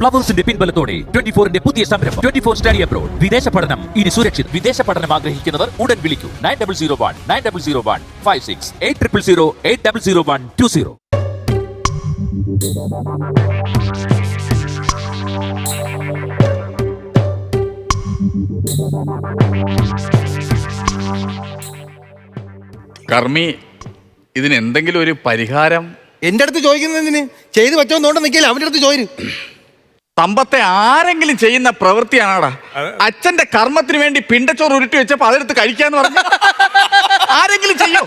ഫ്ലവേഴ്സിന്റെ പിൻബലത്തോടെ 24ന്റെ പുതിയ സംരംഭം 24 study abroad. വിദേശ പഠനം ഇനി സുരക്ഷിത്. വിദേശ പഠനം ആഗ്രഹിക്കുന്നവർ ഉടൻ വിളിക്കൂ 9001 8001 800120. കർമ്മി, ഇതിന് എന്തെങ്കിലും ഒരു പരിഹാരം? എന്റെ അടുത്ത് ചോദിക്കുന്നതിന് ചെയ്തു വെച്ചോന്നോണ്ട് നിൽക്കില്ല, അവന്റെ അടുത്ത് ചോദിച്ചു. സമ്പത്തെ ആരെങ്കിലും ചെയ്യുന്ന പ്രവൃത്തിയാണാടാ. അച്ഛന്റെ കർമ്മത്തിന് വേണ്ടി പിണ്ടച്ചോറ് ഉരുട്ടി വെച്ചപ്പോ അതെടുത്ത് കഴിക്കാന്ന് പറഞ്ഞു ആരെങ്കിലും ചെയ്യോ?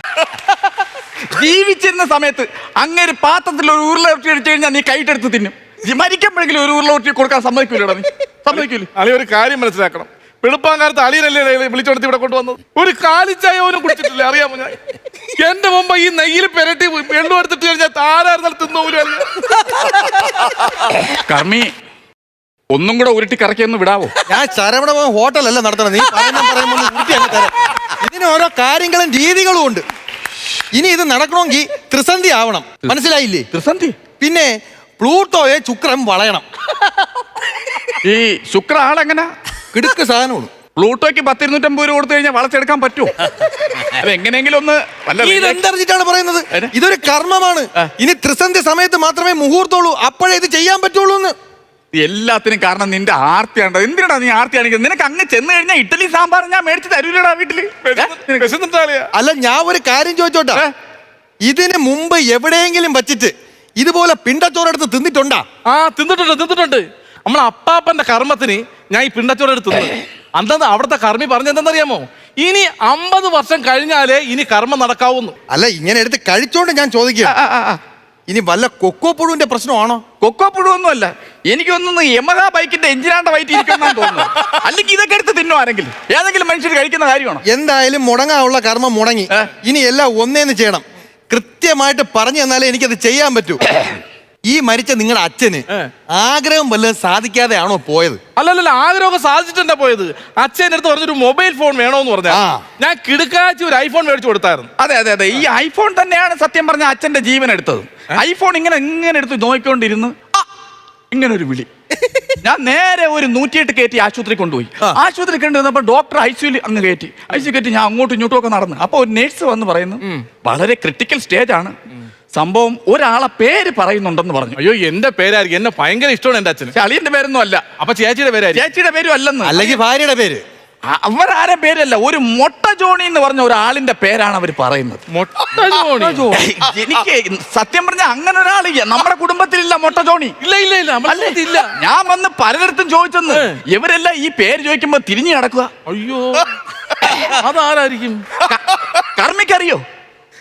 ജീവിച്ചിരുന്ന സമയത്ത് അങ്ങേര് പാത്രത്തിൽ ഒരു ഉരുള ഉരുട്ടി അടിച്ചു കഴിഞ്ഞാൽ നീ കൈട്ടെടുത്ത് തിന്നും. മരിക്കുമ്പോഴെങ്കിലും ഒരു ഉരുള ഉരുട്ടി കൊടുക്കാൻ സമ്മതിക്കൂലടാ? നീ സമ്മതിക്കൂല? അളി ഒരു കാര്യം മനസ്സിലാക്കണം. വെളുപ്പാങ്കാലത്ത് അളിയനല്ലേ വിളിച്ചോടത്തി ഇവിടെ കൊണ്ടുവന്നത്. ഒരു കാലിച്ചായ പോലും കുടിച്ചിട്ടില്ല, അറിയാമോ? ഞാൻ എന്റെ മുമ്പ് ഈ നെയ്യിൽ പെരട്ടി എണ്ണു എടുത്തിട്ട് കഴിഞ്ഞാൽ താരായിരുന്നാൽ തിന്നോലും. കർമ്മി, ഒന്നും കൂടെ ഉരുട്ടി കറക്കിയൊന്ന് വിടാവോ? ഞാൻ ശരവണ ഹോട്ടലല്ല നടത്തണം. നീ പറയുമ്പോൾ ഇതിന് ഓരോ കാര്യങ്ങളും രീതികളും ഉണ്ട്. ഇനി ഇത് നടക്കണമെങ്കിൽ ത്രിസന്ധി ആവണം, മനസ്സിലായില്ലേ? ത്രിസന്ധി? പിന്നെ പ്ലൂട്ടോയെ ശുക്രൻ വളയണം. ഈ ശുക്ര ആളെങ്ങനെ? കിടുക്ക് സാധനമാണ്. പ്ലൂട്ടോയ്ക്ക് 10-250 രൂപ കൊടുത്തു കഴിഞ്ഞാൽ വളച്ചെടുക്കാൻ പറ്റുമോ? അത് എങ്ങനെയെങ്കിലും ഒന്ന് ഇതെന്തറിഞ്ഞിട്ടാണ് പറയുന്നത്? ഇതൊരു കർമ്മമാണ്. ഇനി ത്രിസന്ധി സമയത്ത് മാത്രമേ മുഹൂർത്തമുള്ളൂ, അപ്പോഴേ ഇത് ചെയ്യാൻ പറ്റുള്ളൂ എന്ന്. എല്ലാത്തിനും കാരണം നിന്റെ ആർത്തിയാണ്. എന്തിനാ നീ ആർത്തി കാണിക്കുന്നത്? നിനക്ക് അങ്ങ് ചെന്ന് കഴിഞ്ഞാൽ ഇഡ്ഡലി സാമ്പാർ ഞാൻ മേടിച്ച് തരൂലടാ വീട്ടില്. അല്ല, ഞാൻ ഒരു കാര്യം ചോദിച്ചോട്ടാ, ഇതിന് മുമ്പ് എവിടെയെങ്കിലും വച്ചിട്ട് ഇതുപോലെ പിണ്ടച്ചോറെടുത്ത് തിന്നിട്ടുണ്ടാ? ആ, തിന്നിട്ടുണ്ട്. നമ്മളെ അപ്പാപ്പന്റെ കർമ്മത്തിന് ഞാൻ ഈ പിണ്ടച്ചോറെടുത്ത് തിന്നു. അന്താ അവിടുത്തെ കർമ്മി പറഞ്ഞെന്തെന്നറിയാമോ? ഇനി 50 വർഷം കഴിഞ്ഞാലേ ഇനി കർമ്മം നടക്കാവുന്നു. അല്ല, ഇങ്ങനെ എടുത്ത് കഴിച്ചോണ്ട് ഞാൻ ചോദിക്കുക, ഇനി വല്ല കൊക്കോ പുഴുവിന്റെ പ്രശ്നമാണോ? കൊക്കോ പുഴുവൊന്നും അല്ല. എനിക്കൊന്നും യമഹ ബൈക്കിന്റെ എഞ്ചിനാണ്ട വയറ്റി ഇരിക്കുമെന്നാണ് തോന്നുന്നു. അല്ലെങ്കിൽ ഇതൊക്കെ എടുത്ത് തിന്നോ ആരെങ്കിലും? ഏതെങ്കിലും മനുഷ്യർ കഴിക്കുന്ന കാര്യമാണോ? എന്തായാലും മുടങ്ങാനുള്ള കർമ്മം മുടങ്ങി. ഇനി എല്ലാം ഒന്നേന്ന് ചെയ്യണം. കൃത്യമായിട്ട് പറഞ്ഞു തന്നാലേ എനിക്കത് ചെയ്യാൻ പറ്റൂ. ഈ മരിച്ച നിങ്ങളുടെ അച്ഛന് ആഗ്രഹം വല്ലതും സാധിക്കാതെയാണോ പോയത്? അല്ലല്ല, ആഗ്രഹമൊക്കെ സാധിച്ചിട്ടാ പോയത്. അച്ഛൻ്റെ അടുത്ത് പറഞ്ഞൊരു മൊബൈൽ ഫോൺ വേണോന്ന് പറഞ്ഞാൽ ഞാൻ കിടുക്കാച്ചി ഒരു ഐഫോൺ മേടിച്ചു കൊടുത്തായിരുന്നു. അതെ, ഈ ഐഫോൺ തന്നെയാണ് സത്യം പറഞ്ഞ അച്ഛന്റെ ജീവൻ എടുത്തത്. ഐഫോൺ ഇങ്ങനെ എടുത്ത് നോക്കിക്കൊണ്ടിരുന്ന് ഇങ്ങനെ ഒരു വിളി. ഞാൻ നേരെ ഒരു 108 കയറ്റി ആശുപത്രി കൊണ്ടുപോയി. ആശുപത്രി കൊണ്ടുവന്നപ്പോൾ ഡോക്ടർ ഐസിയു അങ്ങ് കയറ്റി. ഞാൻ അങ്ങോട്ടും ഇങ്ങോട്ടും ഒക്കെ നടന്നു. അപ്പൊ ഒരു നേഴ്സ് വന്ന് പറയുന്നു, വളരെ ക്രിട്ടിക്കൽ സ്റ്റേജ് ആണ് സംഭവം, ഒരാളെ പേര് പറയുന്നുണ്ടെന്ന് പറഞ്ഞു. അയ്യോ, എന്റെ പേരായിരിക്കും. എന്നെ ഭയങ്കര ഇഷ്ടമാണ് എന്റെ അച്ഛന്. അളിയന്റെ പേരൊന്നും അല്ല. അപ്പൊ ചേച്ചിയുടെ പേരായിരിക്കും. ചേച്ചിയുടെ പേരും അല്ലെന്ന്. അല്ലെങ്കിൽ ഭാര്യയുടെ പേര്? അവരാരെ പേരല്ല, ഒരു മൊട്ട ജോണി എന്ന് പറഞ്ഞ ഒരാളിന്റെ പേരാണ് അവർ പറയുന്നത്. മൊട്ട ജോണി? എനിക്ക് സത്യം പറഞ്ഞ അങ്ങനെ ഒരാൾ നമ്മുടെ കുടുംബത്തിലില്ല. മൊട്ട ജോണി ഇല്ല. ഞാൻ വന്ന് പലരിടത്തും ചോദിച്ചെന്ന്. ഇവരെല്ലാം ഈ പേര് ചോദിക്കുമ്പോ തിരിഞ്ഞു നടക്കുക. അയ്യോ, അതാരായിരിക്കും? കർമ്മിക്കറിയോ?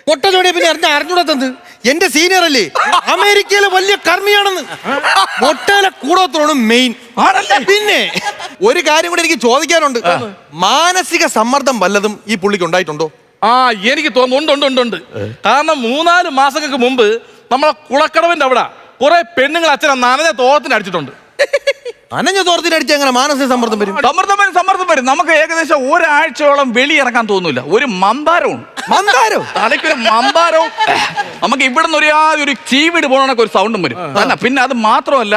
പൊട്ട ജോണിയെ പിന്നെ അറിഞ്ഞൂടത്തത്? എന്റെ സീനിയർ അല്ലേ, അമേരിക്കയിലെ വലിയ കർമ്മിയാണെന്ന്. മൊട്ടയിലെ കൂടോത്രോണ് മെയിൻ. പിന്നെ ഒരു കാര്യം കൂടി എനിക്ക് ചോദിക്കാനുണ്ട്. മാനസിക സമ്മർദ്ദം വല്ലതും ഈ പുള്ളിക്ക് ഉണ്ടായിട്ടുണ്ടോ? എനിക്ക് തോന്നുന്നുണ്ട്. കാരണം 3-4 മാസങ്ങൾക്ക് മുമ്പ് നമ്മളെ കുളക്കടവിന്റെ അവിടെ കുറെ പെണ്ണുങ്ങൾ അച്ഛനെ നനഞ്ഞ തോളത്തിന് അടിച്ചിട്ടുണ്ട്. അനഞ്ഞ തോർത്തിനടിച്ച് അങ്ങനെ മാനസിക സമ്മർദ്ദം വരും? സമ്മർദ്ദം വരും. നമുക്ക് ഏകദേശം ഒരാഴ്ചയോളം വെളിയിറങ്ങാൻ തോന്നില്ല. ഒരു മന്ദാരവും തലയ്ക്കൊരു മന്ദാരവും. നമുക്ക് ഇവിടുന്ന് ഒരു ചീവിട് പോകണൊക്കെ ഒരു സൗണ്ടും വരും. പിന്നെ അത് മാത്രമല്ല,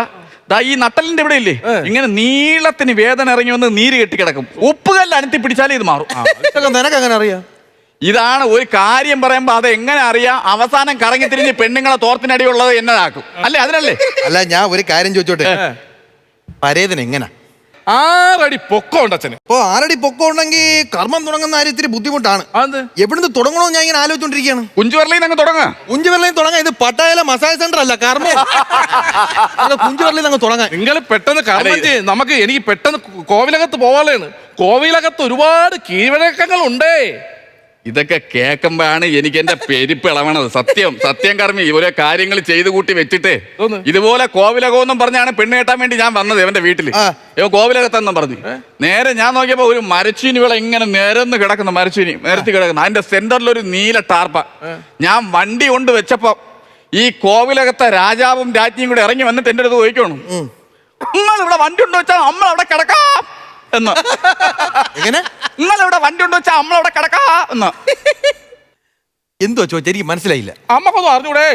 ഈ നട്ടലിന്റെ ഇവിടെ ഇല്ലേ, ഇങ്ങനെ നീളത്തിന് വേദന ഇറങ്ങി വന്ന് നീര് കെട്ടി കിടക്കും. ഉപ്പുകല്ല് അനത്തി പിടിച്ചാലേ ഇത് മാറും. നിനക്ക് അങ്ങനെ അറിയാം? ഇതാണ് ഒരു കാര്യം പറയുമ്പോ അത് എങ്ങനെ അറിയാം? അവസാനം കറങ്ങി തിരിഞ്ഞ് പെണ്ണുങ്ങളെ തോർത്തിനടിയുള്ളത് എന്നതാക്കും അല്ലേ? അതിനല്ലേ? അല്ല, ഞാൻ ഒരു കാര്യം ചോദിച്ചോട്ടെ, പരേതന് എങ്ങനെ 6 അടി പൊക്കമുണ്ട് അച്ഛന്. 6 അടി പൊക്കം ഉണ്ടെങ്കിൽ കർമ്മം തുടങ്ങുന്ന കാര്യം ഇത്തിരി ബുദ്ധിമുട്ടാണ്. എവിടുന്ന് തുടങ്ങണോ ഞാൻ ഇങ്ങനെ ആലോചിച്ചോണ്ടിരിക്കുകയാണ്. കുഞ്ചുവരലിൽ തുടങ്ങാം. കുഞ്ചുവരലിൽ തുടങ്ങാം. ഇത് പട്ടായല മസാജ് സെന്റർ അല്ല, കർമ്മം. കുഞ്ചുവരലിൽ അങ്ങ് തുടങ്ങാം. നിങ്ങൾ പെട്ടെന്ന് കർമ്മം ചെയ്യും. എനിക്ക് പെട്ടെന്ന് കോവിലകത്ത് പോവാനാണ്. കോവിലകത്ത് ഒരുപാട് കീഴ്വഴക്കങ്ങൾ ഉണ്ടേ. ഇതൊക്കെ കേൾക്കുമ്പോഴാണ് എനിക്ക് എന്റെ പെരുപ്പ് ഇളവണത്. സത്യം കർമ്മി, ഓരോ കാര്യങ്ങൾ ചെയ്തു കൂട്ടി വെച്ചിട്ട് ഇതുപോലെ കോവിലകമെന്നും പറഞ്ഞാണ് പെണ്ണ് കെട്ടാൻ വേണ്ടി ഞാൻ വന്നത് എവന്റെ വീട്ടില്. കോവിലകത്തെന്നും പറഞ്ഞു. നേരെ ഞാൻ നോക്കിയപ്പോ ഒരു മരച്ചീനി വിള ഇങ്ങനെ നിരന്ന് കിടക്കുന്നു. നിരത്തി കിടക്കുന്നു. അതിന്റെ സെന്ററിൽ ഒരു നീല ടാർപ്പ. ഞാൻ വണ്ടി കൊണ്ട് വെച്ചപ്പോ ഈ കോവിലകത്തെ രാജാവും രാജ്ഞിയും കൂടെ ഇറങ്ങി വന്നിട്ട് എന്റെ അടുത്ത് ചോദിക്കണം, നിങ്ങൾ ഇവിടെ വണ്ടി കൊണ്ട് വെച്ചാൽ നമ്മൾ അവിടെ കിടക്കാം എന്ന്. എങ്ങനെ? നിങ്ങളിവിടെ വണ്ടി കൊണ്ട് വെച്ചാൽ നമ്മളവിടെ കിടക്കാ എന്ന്. എന്തോ ചോദിച്ചാൽ എനിക്ക് മനസ്സിലായില്ല. അമ്മക്കൊന്നും അറിഞ്ഞൂടെ?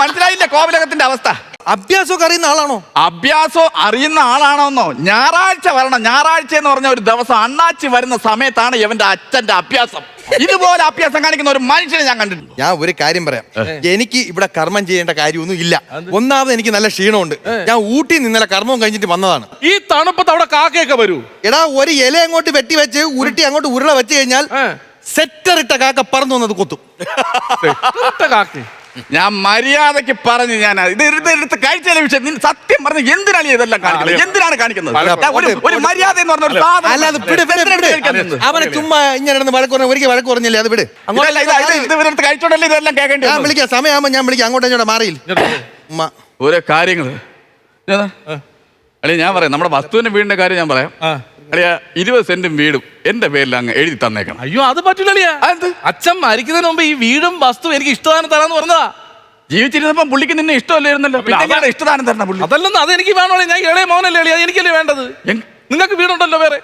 മനസ്സിലായില്ല കോവിലകത്തിന്റെ അവസ്ഥ? അഭ്യാസമൊക്കെ അറിയുന്ന ആളാണോ? അഭ്യാസം അറിയുന്ന ആളാണോന്നോ? ഞായറാഴ്ച വരണം. ഞായറാഴ്ച എന്ന് പറഞ്ഞ ഒരു ദിവസം അണ്ണാച്ചി വരുന്ന സമയത്താണ് ഇവന്റെ അച്ഛന്റെ അഭ്യാസം. ഇതുപോലെ അഭ്യാസം കാണിക്കുന്ന ഒരു മനുഷ്യനെ ഞാൻ കണ്ടിട്ടുണ്ട്. ഞാൻ ഒരു കാര്യം പറയാം, എനിക്ക് ഇവിടെ കർമ്മം ചെയ്യേണ്ട കാര്യമൊന്നും ഇല്ല. ഒന്നാമത് എനിക്ക് നല്ല ക്ഷീണമുണ്ട്. ഞാൻ ഊട്ടി നിന്നലെ കർമ്മം കഴിഞ്ഞിട്ട് വന്നതാണ്. ഈ തണുപ്പത്ത് അവിടെ കാക്കയൊക്കെ വരൂ. എടാ, ഒരു ഇല അങ്ങോട്ട് വെട്ടി വെച്ച് ഉരുട്ടി അങ്ങോട്ട് ഉരുള വെച്ച് കഴിഞ്ഞാൽ സെറ്ററിട്ട കാക്ക പറന്നു വന്നത് കൊത്തും. കാക്ക ഞാൻ മര്യാദക്ക് പറഞ്ഞു. ഞാൻ ഇത് എടുത്ത് കഴിച്ച വിഷയം സത്യം പറഞ്ഞ എന്തിനാണ് ഇതെല്ലാം കാണിക്കുന്നത്? എന്തിനാണ് കാണിക്കുന്നത്? ഒരു മര്യാദ എന്ന് പറഞ്ഞ ഒരു സാധനം. അല്ലാതെ അവനെ ചുമ്മാ ഇങ്ങനെ വഴക്ക് പറഞ്ഞ ഒരിക്കൽ വഴക്ക് പറഞ്ഞില്ലേ, അത് വിട്. ഇവരെടുത്ത് കഴിച്ചോണ്ടല്ലേ ഇതെല്ലാം കേൾക്കേണ്ടി. ഞാൻ വിളിക്കാം, സമയമാകുമ്പോ ഞാൻ വിളിക്കാം. അങ്ങോട്ടും ഇങ്ങോട്ട് മാറിയില്ല ഓരോ കാര്യങ്ങള് അല്ലെ ഞാൻ പറയാം. നമ്മുടെ വസ്തുവിന്റെ വീടിന്റെ കാര്യം ഞാൻ പറയാം. അളിയ 20 സെന്റും വീടും എന്റെ പേരിൽ അങ്ങ് എഴുതി തന്നേക്കണം. അയ്യോ, അത് പറ്റൂലിയ. അച്ഛൻ മരിക്കുന്നതിന് മുമ്പ് ഈ വീടും വസ്തു എനിക്ക് ഇഷ്ടദാനം തരാന്ന് പറഞ്ഞതാ. ജീവിച്ചിരുന്നപ്പോ പുള്ളിക്ക് നിന്നെ ഇഷ്ടമല്ലായിരുന്നല്ലോ, പിന്നെ ഇഷ്ടദാനം തരണം പുള്ളി. അതല്ലെന്ന്, അത് എനിക്ക് വേണോ? ഞാൻ ഇളയ മോനല്ലേ അളിയ, എനിക്കല്ലേ വേണ്ടത്. നിങ്ങൾക്ക് വീടുണ്ടല്ലോ വേറെ.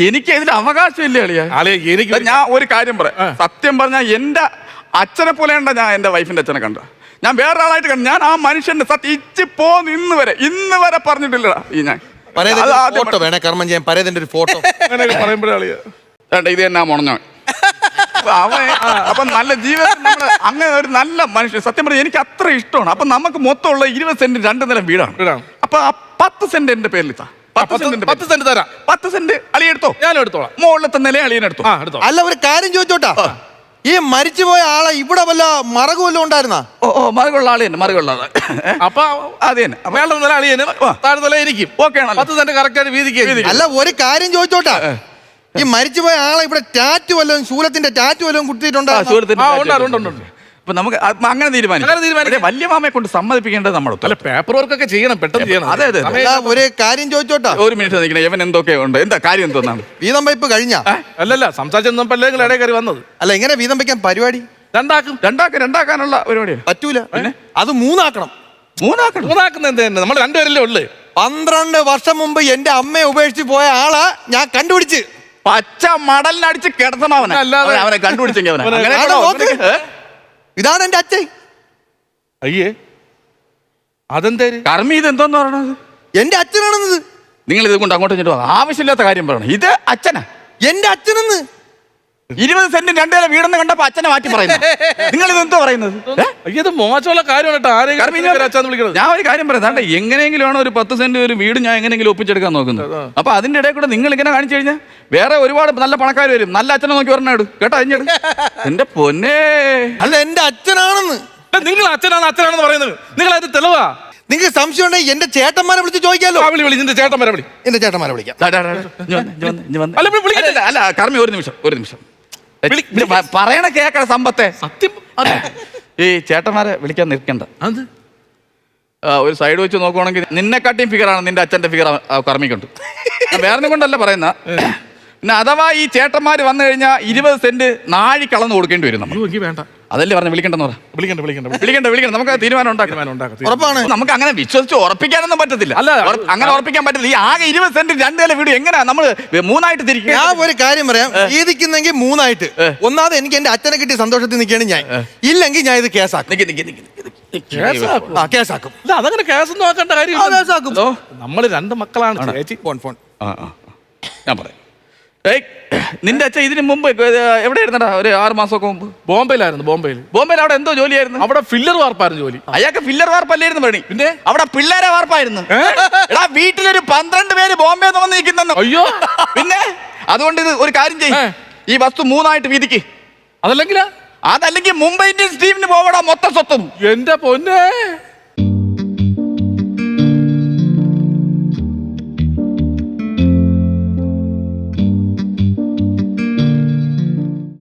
എനിക്ക് ഇതിന് അവകാശമില്ല അളിയ. എനിക്ക് ഞാൻ ഒരു കാര്യം പറയാം. സത്യം പറഞ്ഞാൽ എന്റെ അച്ഛനെ പോലെ ഉണ്ട ഞാൻ എന്റെ വൈഫിന്റെ അച്ഛനെ കണ്ട. ഞാൻ വേറൊരാളായിട്ട് കണ്ടു. ഞാൻ ആ മനുഷ്യന്റെ സത്യം ഇന്ന് വരെ പറഞ്ഞിട്ടില്ലടാ. ഈ ഞാൻ ഫോട്ടോ വേണേ കർമ്മം ചെയ്യാൻ പരേതിന്റെ ഒരു ഫോട്ടോ പറയുമ്പോഴാളിയ ഇത് തന്നെ മുണഞ്ഞോ അപ്പൊ നല്ല ജീവിതം. അങ്ങനെ ഒരു നല്ല മനുഷ്യൻ സത്യം പറഞ്ഞാൽ എനിക്ക് അത്ര ഇഷ്ടമാണ്. അപ്പൊ നമുക്ക് മൊത്തമുള്ള 20 സെന്റ് 2 നില വീടാണ്. അപ്പൊ ആ 10 സെന്റ് എന്റെ പേരിൽ 10 സെന്റ് തരാം. 10 സെന്റ് അളിയെടുത്തോ, ഞാനും എടുത്തോളാം. മുകളിലത്തെ നില അളിയനെടുത്തോ. അല്ല, ഒരു കാര്യം ചോദിച്ചോട്ടാ, ഈ മരിച്ചുപോയ ആളെ ഇവിടെ വല്ല മറകു വല്ലതും ഉണ്ടായിരുന്നാ? ഓ മറുകുള്ള ആള് തന്നെ, മറുകുള്ള ആള്. അപ്പൊ അത് തന്നെ മേളം നില അളിയനും താഴെ നില എനിക്കും. ഓക്കെ 10 സെന്റ് കറക്റ്റ് വീതിക്ക്. അല്ല, ഒരു കാര്യം ചോദിച്ചോട്ടാ, ഈ മരിച്ചുപോയ ആളെ ഇവിടെ ടാറ്റു വല്ലതും, ശൂലത്തിന്റെ ടാറ്റു വല്ലതും കുത്തിയിട്ടുണ്ടോ? അപ്പൊ നമുക്ക് അങ്ങനെ തീരുമാനിക്കാം. വലിയ മാമയെ കൊണ്ട് സമ്മതിപ്പിക്കേണ്ടത് നമ്മുടെ അല്ല, പേപ്പർ വർക്ക് ഒക്കെ ചെയ്യണം, പെട്ടെന്ന് ചെയ്യണം. അതെ അതെ. ഒരു കാര്യം ചോദിച്ചോട്ടാ, ഒരു മിനിറ്റ് നിൽക്കണേ. ഇവൻ എന്തൊക്കെയോ ഉണ്ട്. എന്താ കാര്യം എന്തോന്നാണ്? വീതം വയ്പ് കഴിഞ്ഞാ? അല്ലല്ല, സംസാരിച്ചപ്പല്ലേ ഇടയിൽ കയറി വന്നത്. അല്ല, എങ്ങനെ വീതം വയ്ക്കാൻ പരിപാടി? രണ്ടാക്കാനുള്ള പരിപാടിയാണ്. പറ്റൂല, അത് മൂന്നാക്കണം. മൂന്നാക്കുന്ന എന്ത് തന്നെ? നമ്മൾ രണ്ടുപേരല്ലേ ഉള്ളു. 12 വർഷം മുമ്പ് എന്റെ അമ്മയെ ഉപേക്ഷിച്ച് പോയ ആളെ ഞാൻ കണ്ടുപിടിച്ച് പച്ച മടലിനടിച്ച് കിടത്തണം അവനെ. അവനെ കണ്ടുപിടിച്ചെങ്കിൽ ഇതാണ് എന്റെ അച്ഛൻ. അയ്യേ, അതെന്തേ കർമ്മി? ഇത് എന്തോന്ന് പറയണത്? എന്റെ അച്ഛനാണെന്നത്. നിങ്ങൾ ഇത് കൊണ്ട് അങ്ങോട്ട് ഇങ്ങോട്ട് ആവശ്യമില്ലാത്ത കാര്യം പറയണം. ഇത് അച്ഛനാ, എന്റെ അച്ഛനെന്ന്. 20 സെന്റ് 2 നില വീടെന്ന് കണ്ടപ്പോ അച്ഛനെ മാറ്റി പറയുന്നത്. നിങ്ങൾ ഇത് എന്തോ പറയുന്നത്? ഇത് മോശമുള്ള കാര്യമാണ്. ഞാൻ ഒരു കാര്യം പറയാം. എങ്ങനെയെങ്കിലും ആണ് ഒരു 10 സെന്റ് ഒരു വീട് ഞാൻ എങ്ങനെയെങ്കിലും ഒപ്പിച്ചെടുക്കാൻ നോക്കുന്നത്. അപ്പൊ അതിന്റെ ഇടയിൽ കൂടെ നിങ്ങൾ ഇങ്ങനെ കാണിച്ചു കഴിഞ്ഞാൽ വേറെ ഒരുപാട് നല്ല പണക്കാർ വരും. നല്ല അച്ഛനെ നോക്കി പറഞ്ഞാട് കേട്ടോ. അഞ്ഞെടു എന്റെ പൊന്നേ. അല്ല, എന്റെ അച്ഛനാണെന്ന്. നിങ്ങൾ അച്ഛനാണെന്ന് പറയുന്നത് നിങ്ങൾ അതിന് തെളിവാ? നിങ്ങൾക്ക് സംശയം ഉണ്ടെങ്കിൽ എന്റെ ചേട്ടന്മാരെ വിളിച്ച് ചോദിക്കാലോ. നിന്റെ ചേട്ടന്മാരെ വിളി. എന്റെ ചേട്ടന്മാരെ വിളിക്കാം. അല്ല കർമ്മി, ഒരു നിമിഷം പറയണ കേക്കണ സമ്പത്തെ. സത്യം, ഈ ചേട്ടന്മാരെ വിളിക്കാൻ നിൽക്കണ്ട. ഒരു സൈഡ് വെച്ച് നോക്കുവാണെങ്കിൽ നിന്നെക്കാട്ടിയും ഫിഗറാണ് നിന്റെ അച്ഛന്റെ ഫിഗർ കർമ്മിക്കുണ്ട്. വേറെ കൊണ്ടല്ല പറയുന്ന. പിന്നെ അഥവാ ഈ ചേട്ടന്മാര് വന്നു കഴിഞ്ഞാൽ 20 സെന്റ് നാഴി കളന്ന് കൊടുക്കേണ്ടി വരും നമ്മൾ. വേണ്ട, അതല്ലേ പറഞ്ഞ വിളിക്കണ്ടെന്ന് പറ. വിളിക്കണ്ട. നമുക്ക് തീരുമാനം ഉണ്ടാക്കാം. ഉറപ്പാണ്. നമുക്ക് അങ്ങനെ വിശ്വസിച്ച് ഉറപ്പിക്കാനൊന്നും പറ്റത്തില്ല. അല്ല, അങ്ങനെ ഉറപ്പിക്കാൻ പറ്റില്ല. ഈ ആകെ 20 സെന്റ് 2 നില വീട് എങ്ങനെയാ നമ്മള് 3ആയിട്ട് തിരിക്കുക? ഞാൻ ഒരു കാര്യം പറയാം. വീതിക്കുന്നെങ്കിൽ 3ആയിട്ട്. ഒന്നാമത് എനിക്ക് എന്റെ അച്ഛനെ കിട്ടിയ സന്തോഷത്തിൽ നിൽക്കുകയാണ് ഞാൻ. ഇല്ലെങ്കിൽ ഞാൻ ഇത് കേസാക്കും. കേസാക്കും. അതങ്ങനെ കേസൊന്നും ആക്കേണ്ട കാര്യം. നമ്മള് 2 മക്കളാണ്. ചേച്ചി ഫോൺ ഞാൻ പറയാം. നിന്റെ അച്ഛൻ ഇതിന് മുമ്പ് എവിടെയായിരുന്നടാ? ഒരു 6 മാസമൊക്കെ മുമ്പ് ബോംബെയിലായിരുന്നു. ബോംബെയിൽ അവിടെ എന്തോ ജോലിയായിരുന്നു? അവിടെ ഫില്ലർ വാർപ്പായിരുന്നു ജോലി. അയാൾക്ക് ഫില്ലർ വാർപ്പല്ലായിരുന്നു പണി. പിന്നെ അവിടെ പിള്ളേരെ വാർപ്പായിരുന്നു. എടാ, വീട്ടിലൊരു 12 പേര് ബോംബെ വന്ന് നിൽക്കുന്നു. അയ്യോ, പിന്നെ അതുകൊണ്ട് ഇത് ഒരു കാര്യം ചെയ്യും. ഈ വസ്തു 3ആയിട്ട് വീതിക്ക്. അതല്ലെങ്കിൽ മുംബൈ ഇന്ത്യൻസ് ടീമിന് പോവടാ മൊത്തം സ്വത്തും. എന്റെ പൊന്നേ,